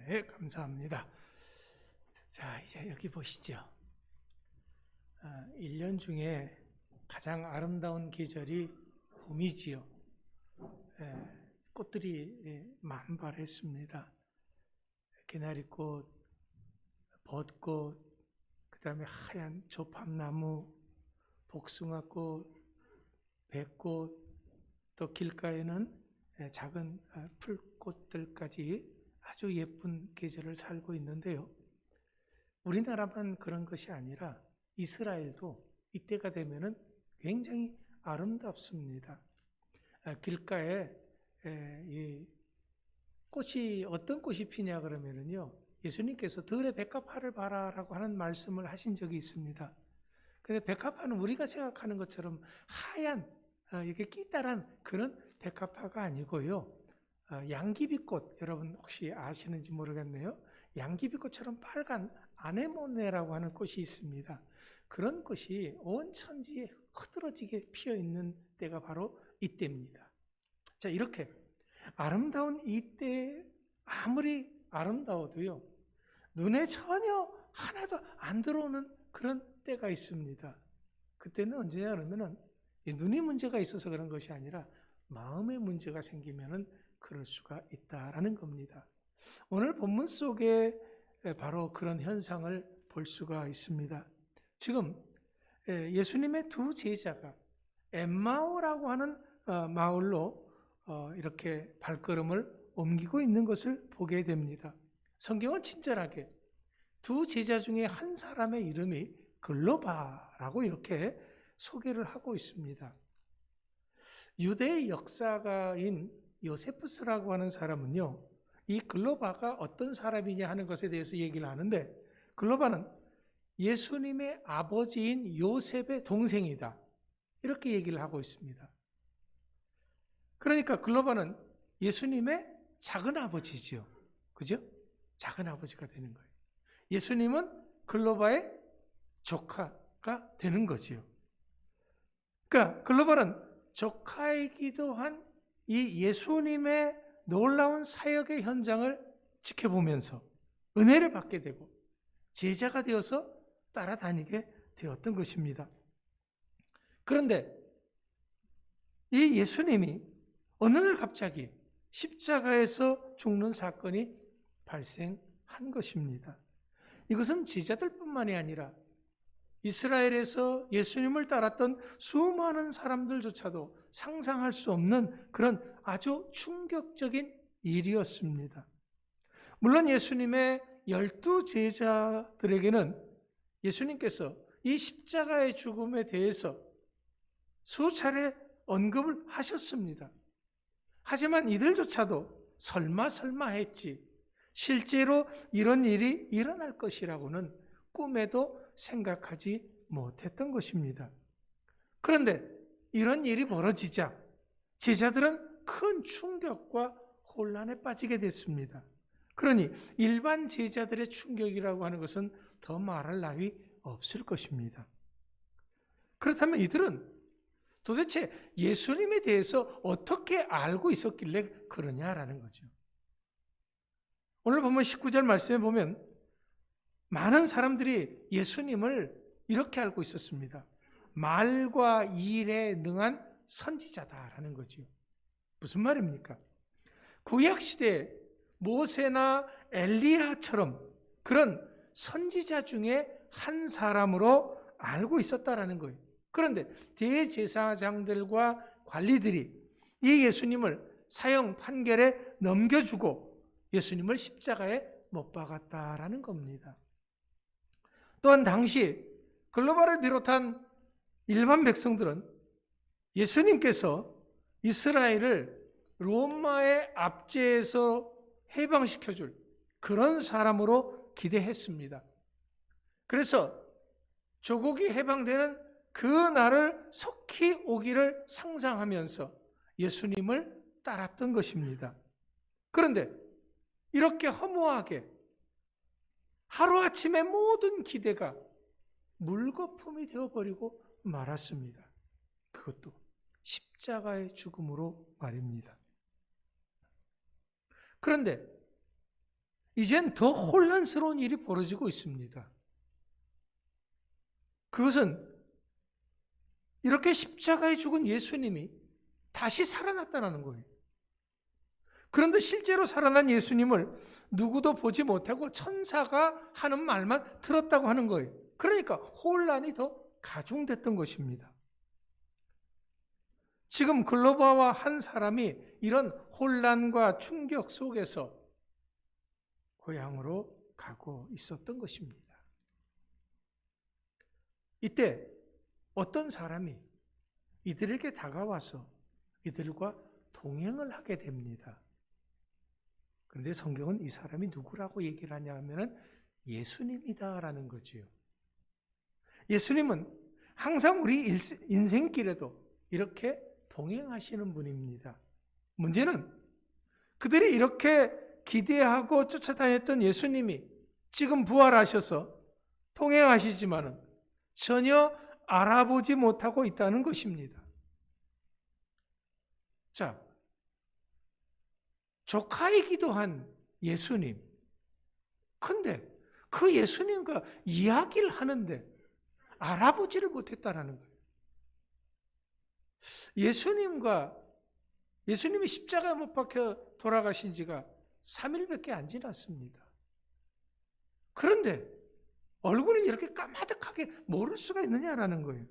네, 감사합니다. 자, 이제 여기 보시죠. 1년 중에 가장 아름다운 계절이 봄이지요. 꽃들이 만발했습니다. 개나리꽃, 벚꽃, 그 다음에 하얀 조팝나무, 복숭아꽃, 백꽃, 또 길가에는 작은 풀꽃들까지 아주 예쁜 계절을 살고 있는데요. 우리나라만 그런 것이 아니라 이스라엘도 이때가 되면은 굉장히 아름답습니다. 길가에 이 꽃이 어떤 꽃이 피냐 그러면은요, 예수님께서 들의 백합화를 봐라라고 하는 말씀을 하신 적이 있습니다. 근데 백합화는 우리가 생각하는 것처럼 하얀 이렇게 끼다란 그런 백합화가 아니고요. 양귀비꽃, 여러분 혹시 아시는지 모르겠네요. 양귀비꽃처럼 빨간 아네모네라고 하는 꽃이 있습니다. 그런 꽃이 온 천지에 흐드러지게 피어 있는 때가 바로 이때입니다. 자, 이렇게 아름다운 이때 아무리 아름다워도요, 눈에 전혀 하나도 안 들어오는 그런 때가 있습니다. 그때는 언제냐 그러면은 눈이 문제가 있어서 그런 것이 아니라 마음의 문제가 생기면은 그럴 수가 있다라는 겁니다. 오늘 본문 속에 바로 그런 현상을 볼 수가 있습니다. 지금 예수님의 두 제자가 엠마오라고 하는 마을로 이렇게 발걸음을 옮기고 있는 것을 보게 됩니다. 성경은 친절하게 두 제자 중에 한 사람의 이름이 글로바라고 이렇게 소개를 하고 있습니다. 유대의 역사가인 요세푸스라고 하는 사람은요, 이 글로바가 어떤 사람이냐 하는 것에 대해서 얘기를 하는데, 글로바는 예수님의 아버지인 요셉의 동생이다, 이렇게 얘기를 하고 있습니다. 그러니까 글로바는 예수님의 작은 아버지죠. 그죠? 작은 아버지가 되는 거예요. 예수님은 글로바의 조카가 되는 거지요. 그러니까 글로바는 조카이기도 한 이 예수님의 놀라운 사역의 현장을 지켜보면서 은혜를 받게 되고 제자가 되어서 따라다니게 되었던 것입니다. 그런데 이 예수님이 어느 날 갑자기 십자가에서 죽는 사건이 발생한 것입니다. 이것은 제자들뿐만이 아니라 이스라엘에서 예수님을 따랐던 수많은 사람들조차도 상상할 수 없는 그런 아주 충격적인 일이었습니다. 물론 예수님의 12 제자들에게는 예수님께서 이 십자가의 죽음에 대해서 수차례 언급을 하셨습니다. 하지만 이들조차도 설마 했지 실제로 이런 일이 일어날 것이라고는 꿈에도 생각하지 못했던 것입니다. 그런데 이런 일이 벌어지자 제자들은 큰 충격과 혼란에 빠지게 됐습니다. 그러니 일반 제자들의 충격이라고 하는 것은 더 말할 나위 없을 것입니다. 그렇다면 이들은 도대체 예수님에 대해서 어떻게 알고 있었길래 그러냐라는 거죠. 오늘 보면 19절 말씀에 보면 많은 사람들이 예수님을 이렇게 알고 있었습니다. 말과 일에 능한 선지자다라는 거죠. 무슨 말입니까? 구약시대에 모세나 엘리야처럼 그런 선지자 중에 한 사람으로 알고 있었다라는 거예요. 그런데 대제사장들과 관리들이 이 예수님을 사형 판결에 넘겨주고 예수님을 십자가에 못 박았다라는 겁니다. 또한 당시 글로바를 비롯한 일반 백성들은 예수님께서 이스라엘을 로마의 압제에서 해방시켜줄 그런 사람으로 기대했습니다. 그래서 조국이 해방되는 그 날을 속히 오기를 상상하면서 예수님을 따랐던 것입니다. 그런데 이렇게 허무하게 하루아침에 모든 기대가 물거품이 되어버리고 말았습니다. 그것도 십자가의 죽음으로 말입니다. 그런데 이젠 더 혼란스러운 일이 벌어지고 있습니다. 그것은 이렇게 십자가에 죽은 예수님이 다시 살아났다는 거예요. 그런데 실제로 살아난 예수님을 누구도 보지 못하고 천사가 하는 말만 들었다고 하는 거예요. 그러니까 혼란이 더 가중됐던 것입니다. 지금 글로바와 한 사람이 이런 혼란과 충격 속에서 고향으로 가고 있었던 것입니다. 이때 어떤 사람이 이들에게 다가와서 이들과 동행을 하게 됩니다. 그런데 성경은 이 사람이 누구라고 얘기를 하냐 하면 예수님이다라는 거지요. 예수님은 항상 우리 인생길에도 이렇게 동행하시는 분입니다. 문제는 그들이 이렇게 기대하고 쫓아다녔던 예수님이 지금 부활하셔서 동행하시지만은 전혀 알아보지 못하고 있다는 것입니다. 자, 조카이기도 한 예수님. 근데 그 예수님과 이야기를 하는데 알아보지를 못했다라는 거예요. 예수님이 십자가에 못 박혀 돌아가신 지가 3일밖에 안 지났습니다. 그런데 얼굴을 이렇게 까마득하게 모를 수가 있느냐라는 거예요.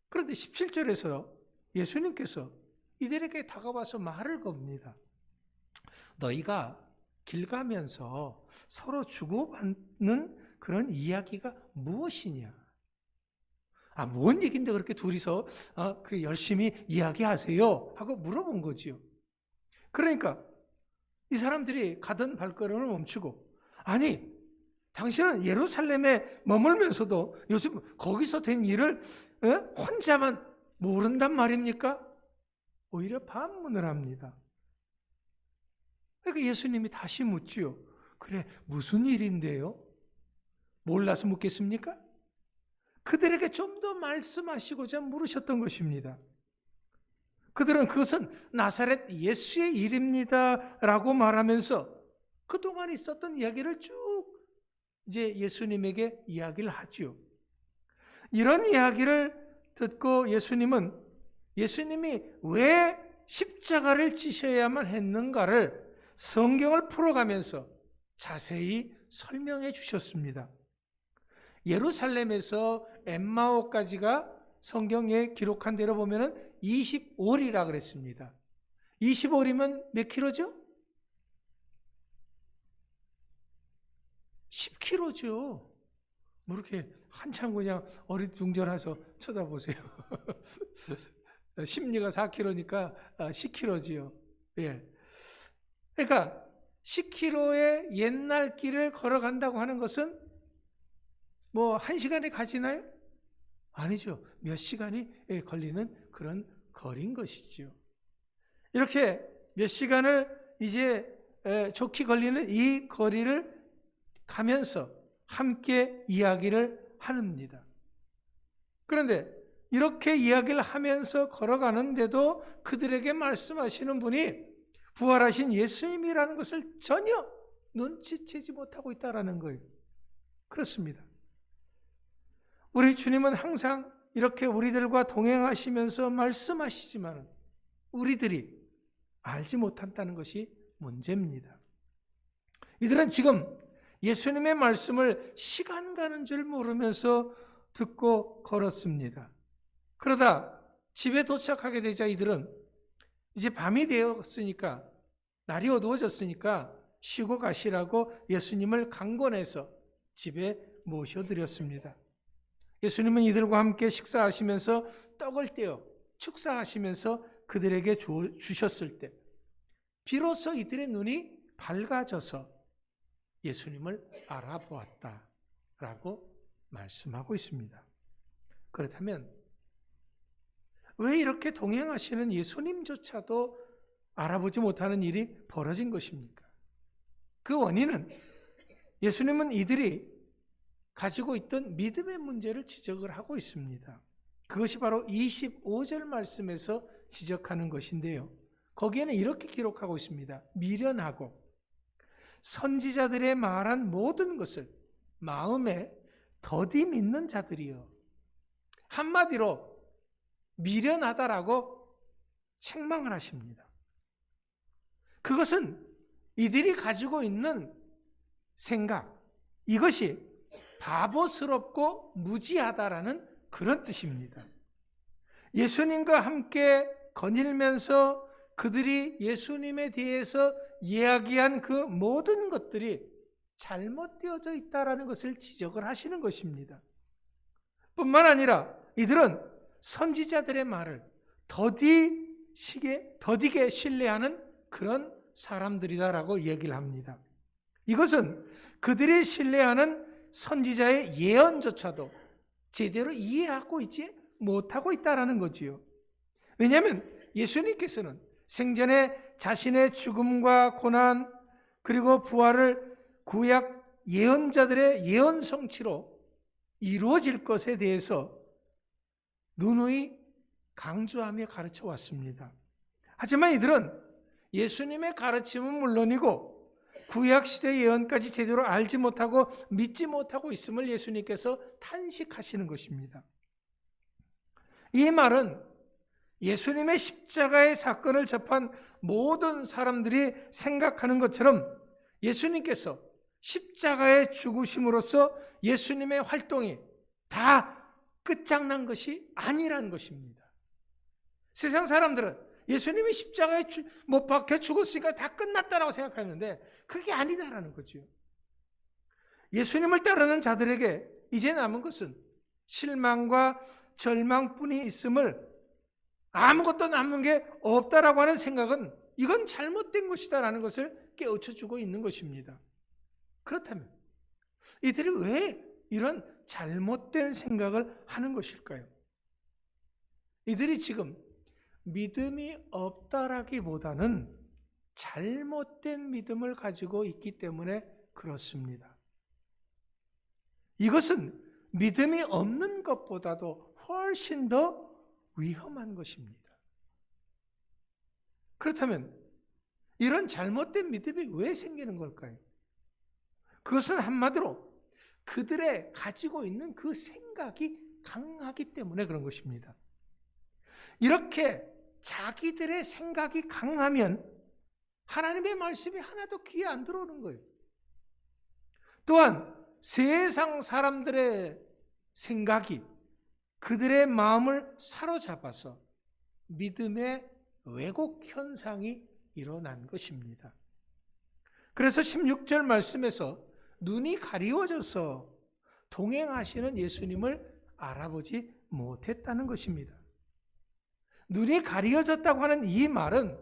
그런데 17절에서 예수님께서 이들에게 다가와서 말을 겁니다. 너희가 길 가면서 서로 주고받는 그런 이야기가 무엇이냐? 뭔 얘기인데 그렇게 둘이서 열심히 이야기하세요? 하고 물어본 거지요. 그러니까 이 사람들이 가던 발걸음을 멈추고 아니 당신은 예루살렘에 머물면서도 요즘 거기서 된 일을 혼자만 모른단 말입니까? 오히려 반문을 합니다. 그러니까 예수님이 다시 묻지요. 그래 무슨 일인데요? 몰라서 묻겠습니까? 그들에게 좀 더 말씀하시고자 물으셨던 것입니다. 그들은 그것은 나사렛 예수의 일입니다 라고 말하면서 그동안 있었던 이야기를 쭉 이제 예수님에게 이야기를 하죠. 이런 이야기를 듣고 예수님이 왜 십자가를 지셔야만 했는가를 성경을 풀어가면서 자세히 설명해 주셨습니다. 예루살렘에서 엠마오까지가 성경에 기록한 대로 보면 25리라 그랬습니다. 25리면 몇 킬로죠? 10킬로죠. 뭐 이렇게 한참 그냥 어리둥절해서 쳐다보세요. 심리가 4킬로니까 10킬로지요. 예. 그러니까 10킬로의 옛날 길을 걸어간다고 하는 것은 뭐 1시간에 가지나요? 아니죠. 몇 시간이 걸리는 그런 거리인 것이죠. 이렇게 몇 시간을 이제 좋게 걸리는 이 거리를 가면서 함께 이야기를 합니다. 그런데 이렇게 이야기를 하면서 걸어가는데도 그들에게 말씀하시는 분이 부활하신 예수님이라는 것을 전혀 눈치채지 못하고 있다는 거예요. 그렇습니다. 우리 주님은 항상 이렇게 우리들과 동행하시면서 말씀하시지만 우리들이 알지 못한다는 것이 문제입니다. 이들은 지금 예수님의 말씀을 시간 가는 줄 모르면서 듣고 걸었습니다. 그러다 집에 도착하게 되자 이들은 이제 밤이 되었으니까 날이 어두워졌으니까 쉬고 가시라고 예수님을 강권해서 집에 모셔드렸습니다. 예수님은 이들과 함께 식사하시면서 떡을 떼어 축사하시면서 그들에게 주셨을 때 비로소 이들의 눈이 밝아져서 예수님을 알아보았다라고 말씀하고 있습니다. 그렇다면 왜 이렇게 동행하시는 예수님조차도 알아보지 못하는 일이 벌어진 것입니까? 그 원인은 예수님은 이들이 가지고 있던 믿음의 문제를 지적을 하고 있습니다. 그것이 바로 25절 말씀에서 지적하는 것인데요. 거기에는 이렇게 기록하고 있습니다. 미련하고 선지자들의 말한 모든 것을 마음에 더디 믿는 자들이요. 한마디로 미련하다라고 책망을 하십니다. 그것은 이들이 가지고 있는 생각, 이것이 바보스럽고 무지하다라는 그런 뜻입니다. 예수님과 함께 거닐면서 그들이 예수님에 대해서 이야기한 그 모든 것들이 잘못되어져 있다라는 것을 지적을 하시는 것입니다. 뿐만 아니라 이들은 선지자들의 말을 더디게 신뢰하는 그런 사람들이다라고 얘기를 합니다. 이것은 그들이 신뢰하는 선지자의 예언조차도 제대로 이해하고 있지 못하고 있다라는 거지요. 왜냐하면 예수님께서는 생전에 자신의 죽음과 고난 그리고 부활을 구약 예언자들의 예언 성취로 이루어질 것에 대해서 누누이 강조하며 가르쳐 왔습니다. 하지만 이들은 예수님의 가르침은 물론이고 구약시대 예언까지 제대로 알지 못하고 믿지 못하고 있음을 예수님께서 탄식하시는 것입니다. 이 말은 예수님의 십자가의 사건을 접한 모든 사람들이 생각하는 것처럼 예수님께서 십자가의 죽으심으로써 예수님의 활동이 다 끝장난 것이 아니라는 것입니다. 세상 사람들은 예수님이 십자가에 못 박혀 죽었으니까 다 끝났다라고 생각하는데 그게 아니다라는 거죠. 예수님을 따르는 자들에게 이제 남은 것은 실망과 절망뿐이 있음을 아무것도 남는 게 없다라고 하는 생각은 이건 잘못된 것이다라는 것을 깨우쳐주고 있는 것입니다. 그렇다면 이들이 왜 이런 잘못된 생각을 하는 것일까요? 이들이 지금 믿음이 없다라기보다는 잘못된 믿음을 가지고 있기 때문에 그렇습니다. 이것은 믿음이 없는 것보다도 훨씬 더 위험한 것입니다. 그렇다면 이런 잘못된 믿음이 왜 생기는 걸까요? 그것은 한마디로 그들의 가지고 있는 그 생각이 강하기 때문에 그런 것입니다. 이렇게 자기들의 생각이 강하면 하나님의 말씀이 하나도 귀에 안 들어오는 거예요. 또한 세상 사람들의 생각이 그들의 마음을 사로잡아서 믿음의 왜곡 현상이 일어난 것입니다. 그래서 16절 말씀에서 눈이 가리워져서 동행하시는 예수님을 알아보지 못했다는 것입니다. 눈이 가리워졌다고 하는 이 말은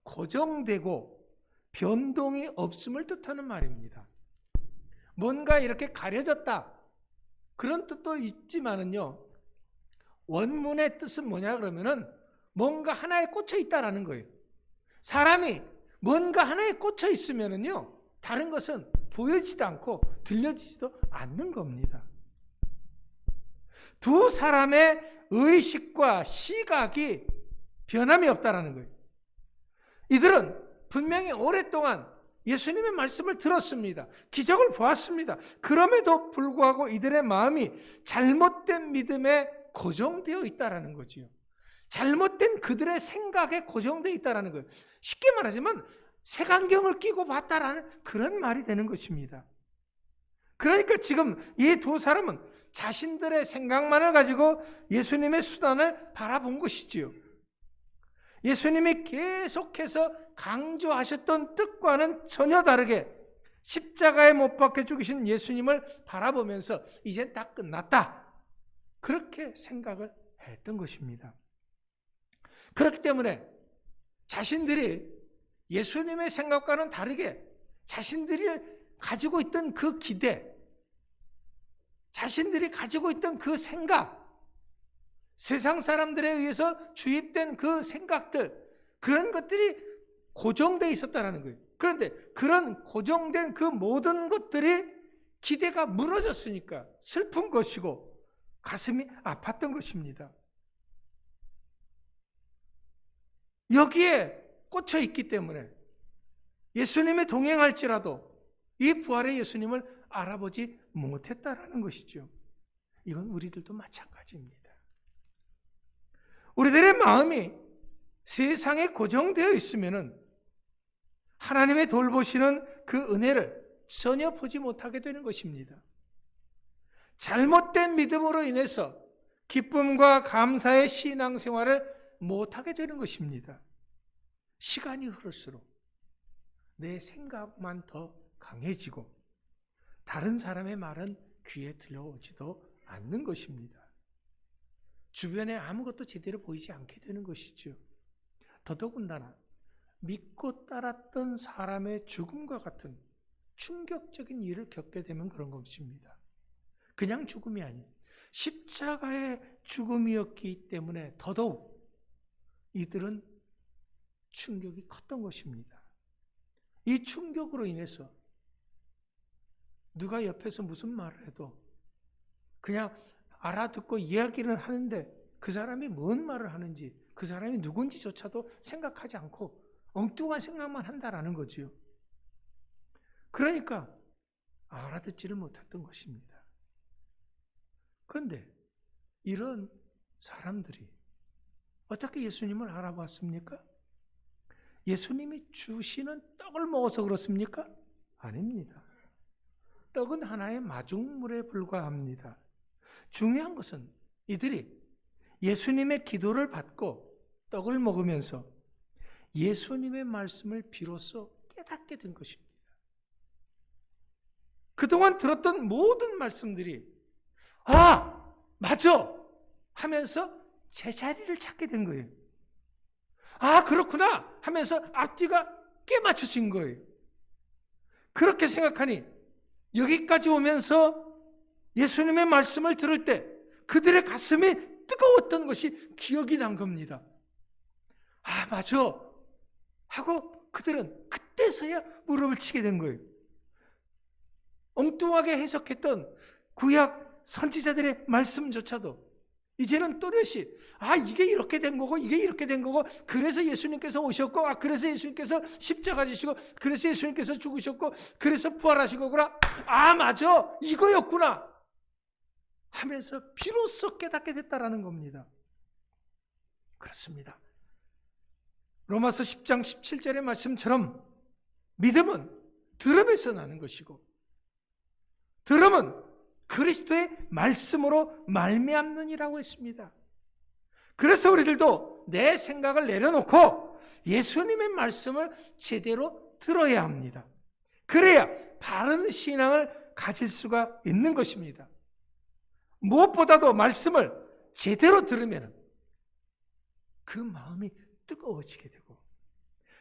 고정되고 변동이 없음을 뜻하는 말입니다. 뭔가 이렇게 가려졌다 그런 뜻도 있지만은요, 원문의 뜻은 뭐냐 그러면은 뭔가 하나에 꽂혀 있다라는 거예요. 사람이 뭔가 하나에 꽂혀 있으면은요, 다른 것은 보여지지도 않고 들려지지도 않는 겁니다. 두 사람의 의식과 시각이 변함이 없다라는 거예요. 이들은 분명히 오랫동안 예수님의 말씀을 들었습니다. 기적을 보았습니다. 그럼에도 불구하고 이들의 마음이 잘못된 믿음에 고정되어 있다라는 거지요. 잘못된 그들의 생각에 고정되어 있다라는 거예요. 쉽게 말하자면 색안경을 끼고 봤다라는 그런 말이 되는 것입니다. 그러니까 지금 이 두 사람은 자신들의 생각만을 가지고 예수님의 수단을 바라본 것이지요. 예수님이 계속해서 강조하셨던 뜻과는 전혀 다르게 십자가에 못 박혀 죽으신 예수님을 바라보면서 이젠 다 끝났다, 그렇게 생각을 했던 것입니다. 그렇기 때문에 자신들이 예수님의 생각과는 다르게 자신들이 가지고 있던 그 기대, 자신들이 가지고 있던 그 생각, 세상 사람들에 의해서 주입된 그 생각들, 그런 것들이 고정되어 있었다는 거예요. 그런데 그런 고정된 그 모든 것들이 기대가 무너졌으니까 슬픈 것이고 가슴이 아팠던 것입니다. 여기에 꽂혀 있기 때문에 예수님이 동행할지라도 이 부활의 예수님을 알아보지 못했다라는 것이죠. 이건 우리들도 마찬가지입니다. 우리들의 마음이 세상에 고정되어 있으면은 하나님의 돌보시는 그 은혜를 전혀 보지 못하게 되는 것입니다. 잘못된 믿음으로 인해서 기쁨과 감사의 신앙생활을 못하게 되는 것입니다. 시간이 흐를수록 내 생각만 더 강해지고 다른 사람의 말은 귀에 들려오지도 않는 것입니다. 주변에 아무것도 제대로 보이지 않게 되는 것이죠. 더더군다나 믿고 따랐던 사람의 죽음과 같은 충격적인 일을 겪게 되면 그런 것입니다. 그냥 죽음이 아닌 십자가의 죽음이었기 때문에 더더욱 이들은 충격이 컸던 것입니다. 이 충격으로 인해서 누가 옆에서 무슨 말을 해도 그냥 알아듣고 이야기를 하는데 그 사람이 뭔 말을 하는지 그 사람이 누군지조차도 생각하지 않고 엉뚱한 생각만 한다라는 거지요. 그러니까 알아듣지를 못했던 것입니다. 그런데 이런 사람들이 어떻게 예수님을 알아봤습니까? 예수님이 주시는 떡을 먹어서 그렇습니까? 아닙니다. 떡은 하나의 마중물에 불과합니다. 중요한 것은 이들이 예수님의 기도를 받고 떡을 먹으면서 예수님의 말씀을 비로소 깨닫게 된 것입니다. 그동안 들었던 모든 말씀들이 맞아! 하면서 제자리를 찾게 된 거예요. 그렇구나! 하면서 앞뒤가 깨맞춰진 거예요. 그렇게 생각하니 여기까지 오면서 예수님의 말씀을 들을 때 그들의 가슴이 뜨거웠던 것이 기억이 난 겁니다. 맞아! 하고 그들은 그때서야 무릎을 치게 된 거예요. 엉뚱하게 해석했던 구약 선지자들의 말씀조차도 이제는 또렷이 이게 이렇게 된 거고 이게 이렇게 된 거고 그래서 예수님께서 오셨고 그래서 예수님께서 십자가 지시고 그래서 예수님께서 죽으셨고 그래서 부활하시고 맞아 이거였구나 하면서 비로소 깨닫게 됐다라는 겁니다. 그렇습니다. 로마서 10장 17절의 말씀처럼 믿음은 들음에서 나는 것이고 들음은 그리스도의 말씀으로 말미암느니라고 했습니다. 그래서 우리들도 내 생각을 내려놓고 예수님의 말씀을 제대로 들어야 합니다. 그래야 바른 신앙을 가질 수가 있는 것입니다. 무엇보다도 말씀을 제대로 들으면 그 마음이 뜨거워지게 되고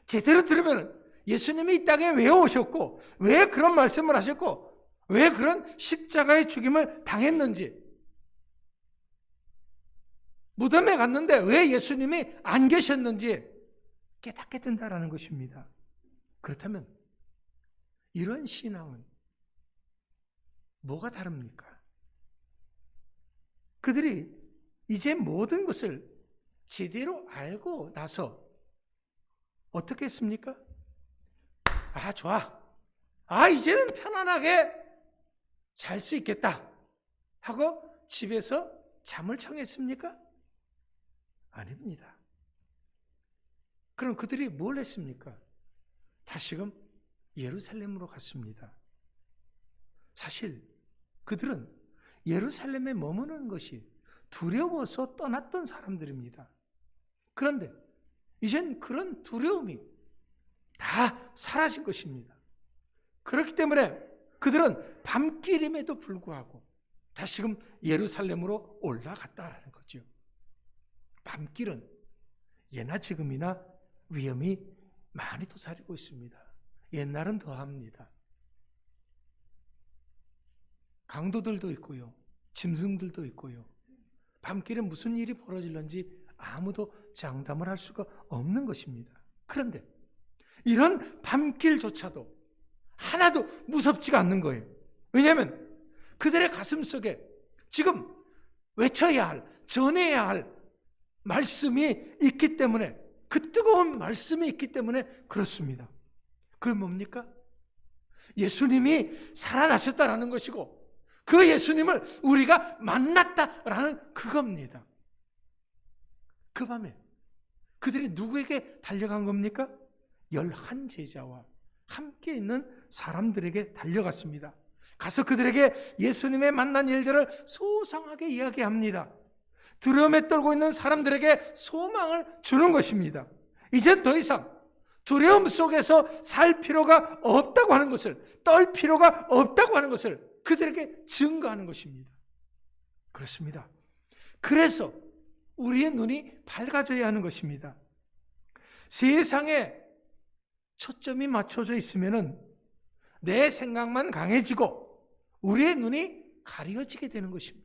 제대로 들으면 예수님이 이 땅에 왜 오셨고 왜 그런 말씀을 하셨고 왜 그런 십자가의 죽임을 당했는지 무덤에 갔는데 왜 예수님이 안 계셨는지 깨닫게 된다는 것입니다. 그렇다면 이런 신앙은 뭐가 다릅니까? 그들이 이제 모든 것을 제대로 알고 나서 어떻게 했습니까? 좋아. 이제는 편안하게 잘 수 있겠다 하고 집에서 잠을 청했습니까? 아닙니다. 그럼 그들이 뭘 했습니까? 다시금 예루살렘으로 갔습니다. 사실 그들은 예루살렘에 머무는 것이 두려워서 떠났던 사람들입니다. 그런데 이젠 그런 두려움이 다 사라진 것입니다. 그렇기 때문에 그들은 밤길임에도 불구하고 다시금 예루살렘으로 올라갔다라는 거죠. 밤길은 예나 지금이나 위험이 많이 도사리고 있습니다. 옛날은 더합니다. 강도들도 있고요. 짐승들도 있고요. 밤길에 무슨 일이 벌어질는지 아무도 장담을 할 수가 없는 것입니다. 그런데 이런 밤길조차도 하나도 무섭지가 않는 거예요. 왜냐하면 그들의 가슴 속에 지금 외쳐야 할, 전해야 할 말씀이 있기 때문에 그 뜨거운 말씀이 있기 때문에 그렇습니다. 그게 뭡니까? 예수님이 살아나셨다라는 것이고 그 예수님을 우리가 만났다라는 그겁니다. 그 밤에 그들이 누구에게 달려간 겁니까? 11제자와 함께 있는 사람들에게 달려갔습니다. 가서 그들에게 예수님의 만난 일들을 소상하게 이야기합니다. 두려움에 떨고 있는 사람들에게 소망을 주는 것입니다. 이제 더 이상 두려움 속에서 살 필요가 없다고 하는 것을, 떨 필요가 없다고 하는 것을 그들에게 증거하는 것입니다. 그렇습니다. 그래서 우리의 눈이 밝아져야 하는 것입니다. 세상에 초점이 맞춰져 있으면 내 생각만 강해지고 우리의 눈이 가려지게 되는 것입니다.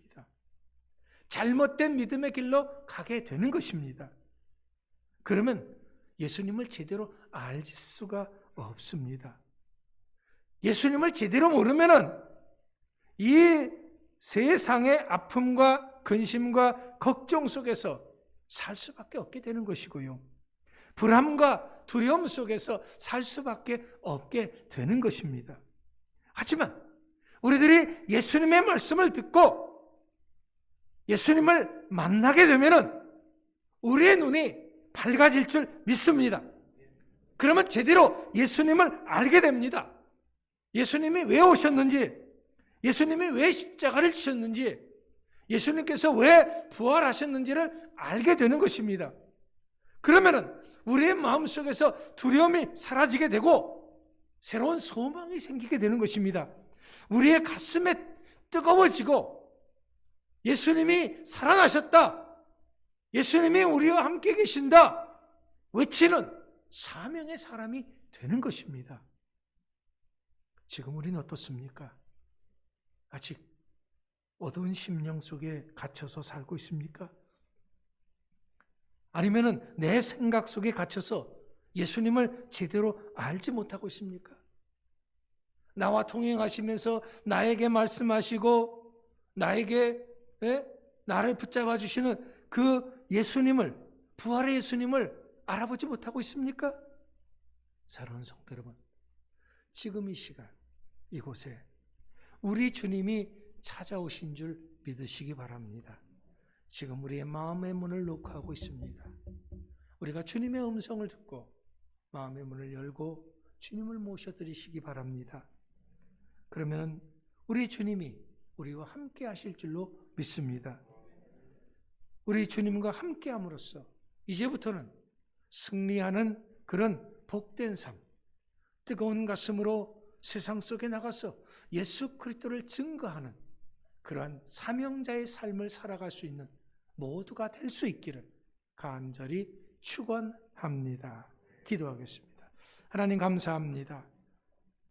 잘못된 믿음의 길로 가게 되는 것입니다. 그러면 예수님을 제대로 알 수가 없습니다. 예수님을 제대로 모르면은 이 세상의 아픔과 근심과 걱정 속에서 살 수밖에 없게 되는 것이고요. 불안과 두려움 속에서 살 수밖에 없게 되는 것입니다. 하지만 우리들이 예수님의 말씀을 듣고 예수님을 만나게 되면은 우리의 눈이 밝아질 줄 믿습니다. 그러면 제대로 예수님을 알게 됩니다. 예수님이 왜 오셨는지, 예수님이 왜 십자가를 지셨는지, 예수님께서 왜 부활하셨는지를 알게 되는 것입니다. 그러면은 우리의 마음속에서 두려움이 사라지게 되고 새로운 소망이 생기게 되는 것입니다. 우리의 가슴에 뜨거워지고 예수님이 살아나셨다, 예수님이 우리와 함께 계신다 외치는 사명의 사람이 되는 것입니다. 지금 우리는 어떻습니까? 아직 어두운 심령 속에 갇혀서 살고 있습니까? 아니면은 내 생각 속에 갇혀서 예수님을 제대로 알지 못하고 있습니까? 나와 통행하시면서 나에게 말씀하시고 나에게 나를 붙잡아 주시는 그 예수님을, 부활의 예수님을 알아보지 못하고 있습니까? 사랑하는 성도 여러분, 지금 이 시간 이곳에 우리 주님이 찾아오신 줄 믿으시기 바랍니다. 지금 우리의 마음의 문을 녹화하고 있습니다. 우리가 주님의 음성을 듣고 마음의 문을 열고 주님을 모셔드리시기 바랍니다. 그러면 우리 주님이 우리와 함께 하실 줄로 믿습니다. 우리 주님과 함께 함으로써 이제부터는 승리하는 그런 복된 삶, 뜨거운 가슴으로 세상 속에 나가서 예수 그리스도를 증거하는 그러한 사명자의 삶을 살아갈 수 있는 모두가 될 수 있기를 간절히 축원합니다. 기도하겠습니다. 하나님 감사합니다.